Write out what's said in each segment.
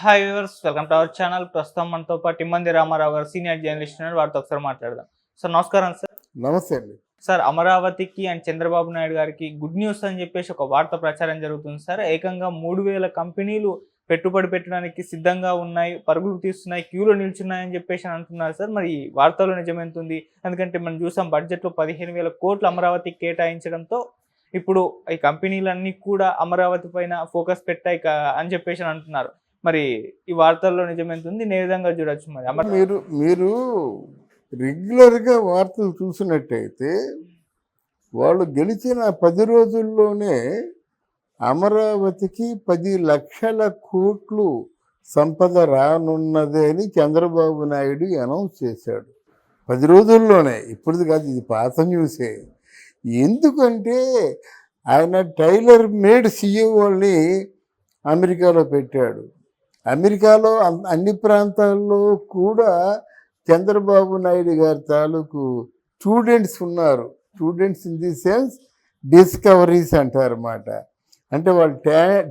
Hi viewers, welcome to our channel. ప్రస్తుతం మనతో పాటు ఇమ్మంది రామారావు గారు సీనియర్ జర్నలిస్ట్ ఉన్నారు. వారితో ఒకసారి మాట్లాడదాం. సార్ నమస్కారం సార్. నమస్తే అండి. సార్, అమరావతికి అండ్ చంద్రబాబు నాయుడు గారికి గుడ్ న్యూస్ అని చెప్పేసి ఒక వార్త ప్రచారం జరుగుతుంది సార్. ఏకంగా 3,000 కంపెనీలు పెట్టుబడి పెట్టడానికి సిద్ధంగా ఉన్నాయి, పరుగులు తీస్తున్నాయి, క్యూలో నిల్చున్నాయని చెప్పేసి అంటున్నారు సార్. మరి ఈ వార్తలో నిజమెంతుంది? ఎందుకంటే మనం చూసాం బడ్జెట్లో 15,000 కోట్లు అమరావతికి కేటాయించడంతో ఇప్పుడు ఈ కంపెనీలన్నీ కూడా అమరావతి పైన ఫోకస్ పెట్టాయి అని చెప్పేసి అంటున్నారు. మరి ఈ వార్తల్లో నిజమెంతుంది? ఏ విధంగా చూడొచ్చు? మరి మీరు రెగ్యులర్గా వార్తలు చూసినట్టయితే వాళ్ళు గెలిచిన 10 రోజుల్లోనే అమరావతికి 10 లక్షల కోట్లు సంపద రానున్నదే అని చంద్రబాబు నాయుడు అనౌన్స్ చేశాడు. 10 రోజుల్లోనే, ఇప్పుడుది కాదు, ఇది పాత న్యూసే. ఎందుకంటే ఆయన టైలర్ మేడ్ సీఈఓల్ని అమెరికాలో పెట్టాడు. అమెరికాలో అన్ని ప్రాంతాల్లో కూడా చంద్రబాబు నాయుడు గారి తాలూకు స్టూడెంట్స్ ఉన్నారు. Students in the sense discoveries అంటారన్నమాట. అంటే వాళ్ళు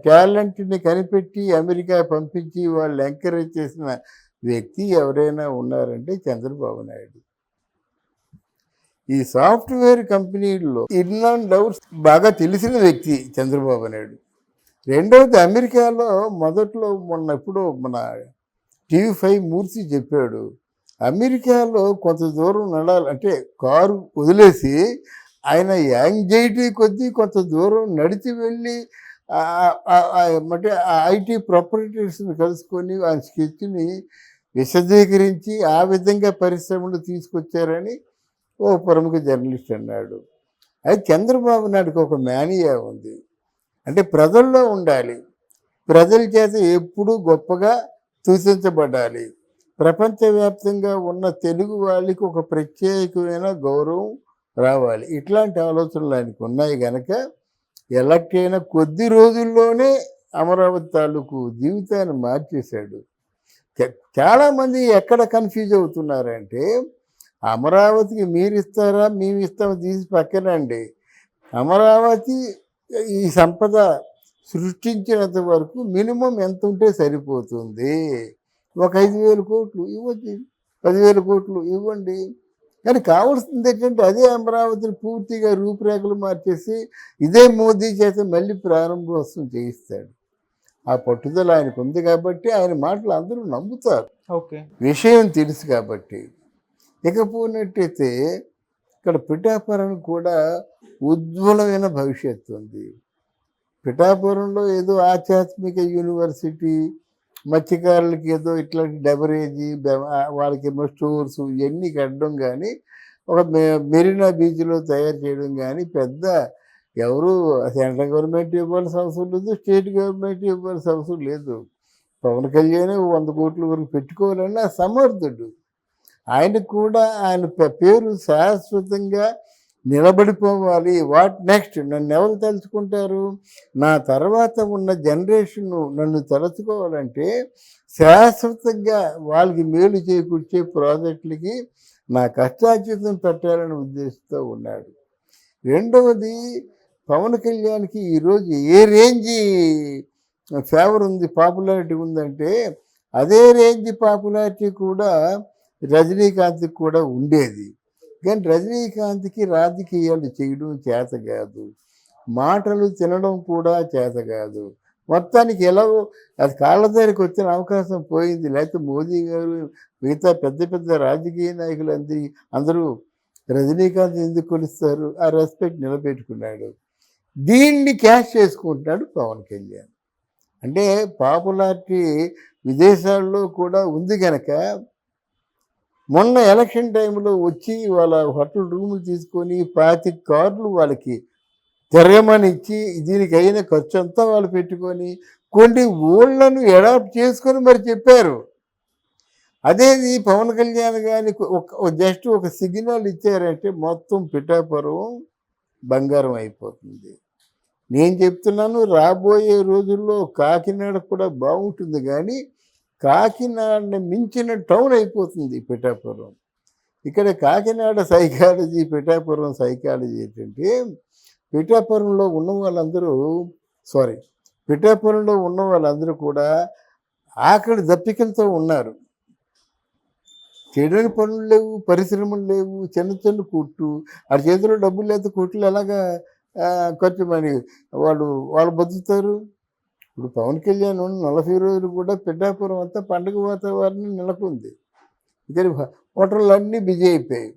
టాలెంట్ని కనిపెట్టి అమెరికా పంపించి వాళ్ళు ఎంకరేజ్ చేసిన వ్యక్తి ఎవరైనా ఉన్నారంటే చంద్రబాబు నాయుడు. ఈ సాఫ్ట్వేర్ కంపెనీల్లో ఇన్ అండ్ అవుట్స్ బాగా తెలిసిన వ్యక్తి చంద్రబాబు నాయుడు. రెండవది, అమెరికాలో మొదట్లో ఎప్పుడో మన TV5 మూర్తి చెప్పాడు, అమెరికాలో కొంత దూరం నడాలంటే కారు వదిలేసి ఆయన యాంగ్జైటీ కొద్దీ కొంత దూరం నడిచి వెళ్ళి అంటే IT ప్రొపరేటర్స్ని కలుసుకొని ఆ స్కెచ్ని విశదీకరించి ఆ విధంగా పరిశ్రమలు తీసుకొచ్చారని ఓ ప్రముఖ జర్నలిస్ట్ అన్నాడు. అయితే చంద్రబాబు నాయుడుకి ఒక మేనియా ఉంది. అంటే ప్రజల్లో ఉండాలి, ప్రజల చేత ఎప్పుడూ గొప్పగా సూచించబడాలి, ప్రపంచవ్యాప్తంగా ఉన్న తెలుగు వాళ్ళకి ఒక ప్రత్యేకమైన గౌరవం రావాలి. ఇట్లాంటి ఆలోచనలు ఆయనకు ఉన్నాయి కనుక ఎలక్ట్ అయిన కొద్ది రోజుల్లోనే అమరావతి తాలూకు జీవితాన్ని మార్చేశాడు. చాలామంది ఎక్కడ కన్ఫ్యూజ్ అవుతున్నారంటే, అమరావతికి మీరు ఇస్తారా మేము ఇస్తామో తీసి పక్కనండి, అమరావతి ఈ సంపద సృష్టించినంత వరకు మినిమం ఎంత ఉంటే సరిపోతుంది. ఒక 5,000 కోట్లు ఇవ్వచ్చు, 10,000 కోట్లు ఇవ్వండి. కానీ కావాల్సింది ఏంటంటే అదే అమరావతిని పూర్తిగా రూపురేఖలు మార్చేసి ఇదే మోదీ చేత మళ్ళీ ప్రారంభోత్సవం చేయిస్తాడు. ఆ పట్టుదల ఆయనకు ఉంది కాబట్టి ఆయన మాటలు అందరూ నమ్ముతారు. ఓకే, విషయం తెలుసు కాబట్టి. ఇకపోయినట్టయితే ఇక్కడ పిఠాపురం కూడా ఉజ్వలమైన భవిష్యత్తు ఉంది. పిఠాపురంలో ఏదో ఆధ్యాత్మిక యూనివర్సిటీ, మత్స్యకారులకి ఏదో ఇట్లాంటి డెబరేజీ, వాళ్ళకేమో స్టోర్స్ ఇవన్నీ కట్టడం కానీ, ఒక మెరీనా బీచ్లో తయారు చేయడం కానీ పెద్ద ఎవరు సెంట్రల్ గవర్నమెంట్ ఇవ్వాల్సిన అవసరం లేదు, స్టేట్ గవర్నమెంట్ ఇవ్వాల్సిన అవసరం లేదు. పవన్ కళ్యాణ్ 100 కోట్ల వరకు పెట్టుకోవాలన్నా సమర్థుడు. ఆయనకు కూడా ఆయన పేరు శాశ్వతంగా నిలబడిపోవాలి. What next? నన్ను ఎవరు తలుచుకుంటారు? నా తర్వాత ఉన్న జనరేషన్ నన్ను తలుచుకోవాలంటే శాశ్వతంగా వాళ్ళకి మేలు చేకూర్చే ప్రాజెక్టులకి నా కష్టార్జితం పెట్టాలనే ఉద్దేశంతో ఉన్నాడు. రెండవది, పవన్ కళ్యాణ్కి ఈరోజు ఏ రేంజి ఫేవర్ ఉంది, పాపులారిటీ ఉందంటే అదే రేంజ్ పాపులారిటీ కూడా రజనీకాంత్కి కూడా ఉండేది. కానీ రజనీకాంత్కి రాజకీయాలు చేయడం చేత కాదు, మాటలు తినడం కూడా చేత కాదు. మొత్తానికి ఎలాగో అది కాళ్ళ దగ్గరికి వచ్చిన అవకాశం పోయింది. లేకపోతే మోదీ గారు మిగతా పెద్ద పెద్ద రాజకీయ నాయకులు అందరూ రజనీకాంత్ ఎందుకు కొలుస్తారు? ఆ రెస్పెక్ట్ నిలబెట్టుకున్నాడు. దీన్ని క్యాష్ చేసుకుంటున్నాడు పవన్ కళ్యాణ్. అంటే పాపులారిటీ విదేశాల్లో కూడా ఉంది కనుక మొన్న ఎలక్షన్ టైంలో వచ్చి వాళ్ళ హోటల్ రూములు తీసుకొని 25 కార్లు వాళ్ళకి తిరగమని ఇచ్చి దీనికి అయిన ఖర్చు అంతా వాళ్ళు పెట్టుకొని కొన్ని ఊళ్ళను అడాప్ట్ చేసుకొని మరి చెప్పారు. అదేది పవన్ కళ్యాణ్ గారికి జస్ట్ ఒక సిగ్నల్ ఇచ్చారంటే మొత్తం పిఠాపురం బంగారం అయిపోతుంది. నేను చెప్తున్నాను, రాబోయే రోజుల్లో కాకినాడ కూడా బాగుంటుంది, కానీ కాకినాడని మించిన టౌన్ అయిపోతుంది పిఠాపురం. ఇక్కడ కాకినాడ సైకాలజీ, పిఠాపురం సైకాలజీ ఏంటంటే, పిఠాపురంలో ఉన్న వాళ్ళందరూ కూడా ఆకలి దప్పికలతో ఉన్నారు. చేయడానికి పనులు లేవు, పరిశ్రమలు లేవు, చిన్న చిన్న కొట్టు. ఆ చేతిలో డబ్బులు లేకపోతే కొట్లు ఎలాగా ఖర్చు మరి వాళ్ళు బతుకుతారు. ఇప్పుడు పవన్ కళ్యాణ్ 40 రోజులు కూడా పిఠాపురం అంతా పండుగ వాతావరణం నెలకొంది. ఇక్కడ హోటళ్ళన్నీ బిజీ అయిపోయాయి,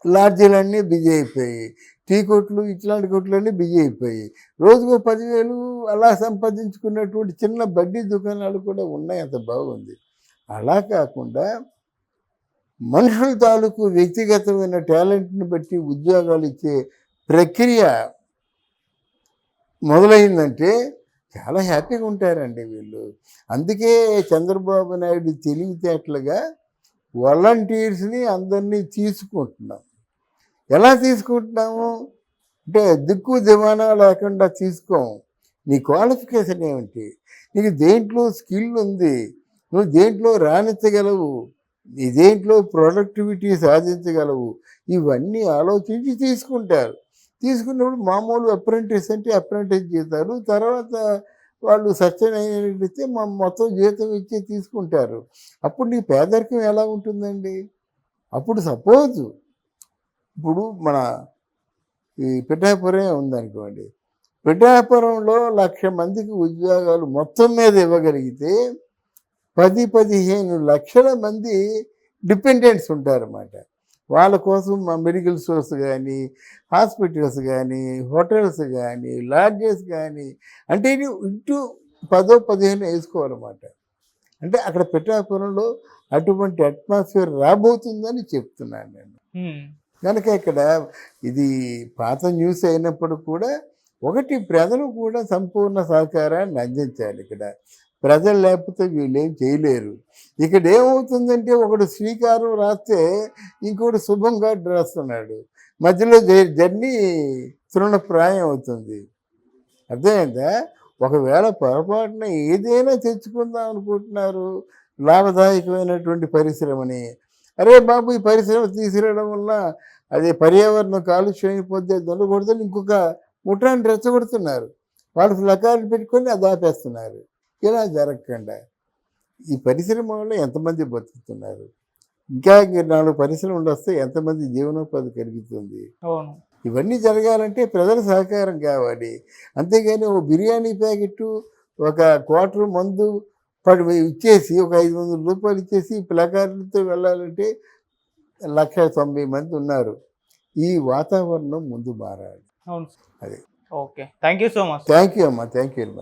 లాడ్జీలన్నీ బిజీ అయిపోయాయి, టీ కొట్లు ఇట్లాంటి కొట్లన్నీ బిజీ అయిపోయాయి. రోజుకో 10,000 అలా సంపాదించుకున్నటువంటి చిన్న బడ్డీ దుకాణాలు కూడా ఉన్నాయి. అంత బాగుంది. అలా కాకుండా మనుషుల తాలూకు వ్యక్తిగతమైన టాలెంట్ని బట్టి ఉద్యోగాలు ఇచ్చే ప్రక్రియ మొదలైందంటే చాలా హ్యాపీగా ఉంటారండి వీళ్ళు. అందుకే చంద్రబాబు నాయుడు తెలివితేటలుగా వాలంటీర్స్ని అందరినీ తీసుకుంటున్నాం. ఎలా తీసుకుంటున్నాము అంటే దిక్కు దివానా లేకుండా తీసుకోం. నీ క్వాలిఫికేషన్ ఏమిటి, నీకు దేంట్లో స్కిల్ ఉంది, నువ్వు దేంట్లో రాణించగలవు, నీ దేంట్లో ప్రొడక్టివిటీ సాధించగలవు, ఇవన్నీ ఆలోచించి తీసుకుంటారు. తీసుకున్నప్పుడు మామూలు అప్రెంటిస్ అంటే అప్రెంటిస్ జీతాలు, తర్వాత వాళ్ళు సస్టైన్ అయినట్లయితే మొత్తం జీతం ఇచ్చి తీసుకుంటారు. అప్పుడు నీ పేదరికం ఎలా ఉంటుందండి? అప్పుడు సపోజ్ ఇప్పుడు మన ఈ పిఠాపురం ఉందనుకోండి, పిఠాపురంలో 1,00,000 మందికి ఉద్యోగాలు మొత్తం మీద ఇవ్వగలిగితే 10-15 లక్షల మంది డిపెండెంట్స్ ఉంటారన్నమాట. వాళ్ళ కోసం మా మెడికల్ స్టోర్స్ కానీ, హాస్పిటల్స్ కానీ, హోటల్స్ కానీ, లాడ్జెస్ కానీ, అంటే ఇది ఇంటూ 10-15 వేసుకోవాలన్నమాట. అంటే అక్కడ పిఠాపురంలో అటువంటి అట్మాస్ఫియర్ రాబోతుందని చెప్తున్నాను నేను. కనుక ఇక్కడ ఇది పాత న్యూస్ అయినప్పుడు కూడా ఒకటి ప్రజలు కూడా సంపూర్ణ సహకారాన్ని అందించాలి. ఇక్కడ ప్రజలు లేకపోతే వీళ్ళేం చేయలేరు. ఇక్కడ ఏమవుతుందంటే ఒకడు శ్రీకారం రాస్తే ఇంకోటి శుభంగా రాస్తున్నాడు, మధ్యలో జర్నీ తృణప్రాయం అవుతుంది. అర్థమైందా? ఒకవేళ పొరపాటున ఏదైనా తెచ్చుకుందాం అనుకుంటున్నారు లాభదాయకమైనటువంటి పరిశ్రమని, అరే బాబు ఈ పరిశ్రమ తీసుకురావడం వల్ల అదే పర్యావరణం కాలుష్యం అయిపోతే దొండకూడదని ఇంకొక ముఠాన్ని రెచ్చగొడుతున్నారు. వాళ్ళు ప్లకార్డులు పెట్టుకొని అది ఆపేస్తున్నారు. ఇలా జరగకుండా ఈ పరిశ్రమ వల్ల ఎంతమంది బతుకుతున్నారు, ఇంకా 4 పరిశ్రమలు వస్తే ఎంతమంది జీవనోపాధి కలుగుతుంది. ఇవన్నీ జరగాలంటే ప్రజల సహకారం కావాలి. అంతేగాని ఒక బిర్యానీ ప్యాకెట్టు, ఒక క్వార్టర్ మందు ఇచ్చేసి ఒక 500 రూపాయలు ఇచ్చేసి ప్లకార్డులతో వెళ్ళాలంటే 1,90,000 మంది ఉన్నారు. ఈ వాతావరణం ముందు మారాలి. అవును. అదే. Okay, thank you so much. Thank you అమ్మా, థ్యాంక్ యూ.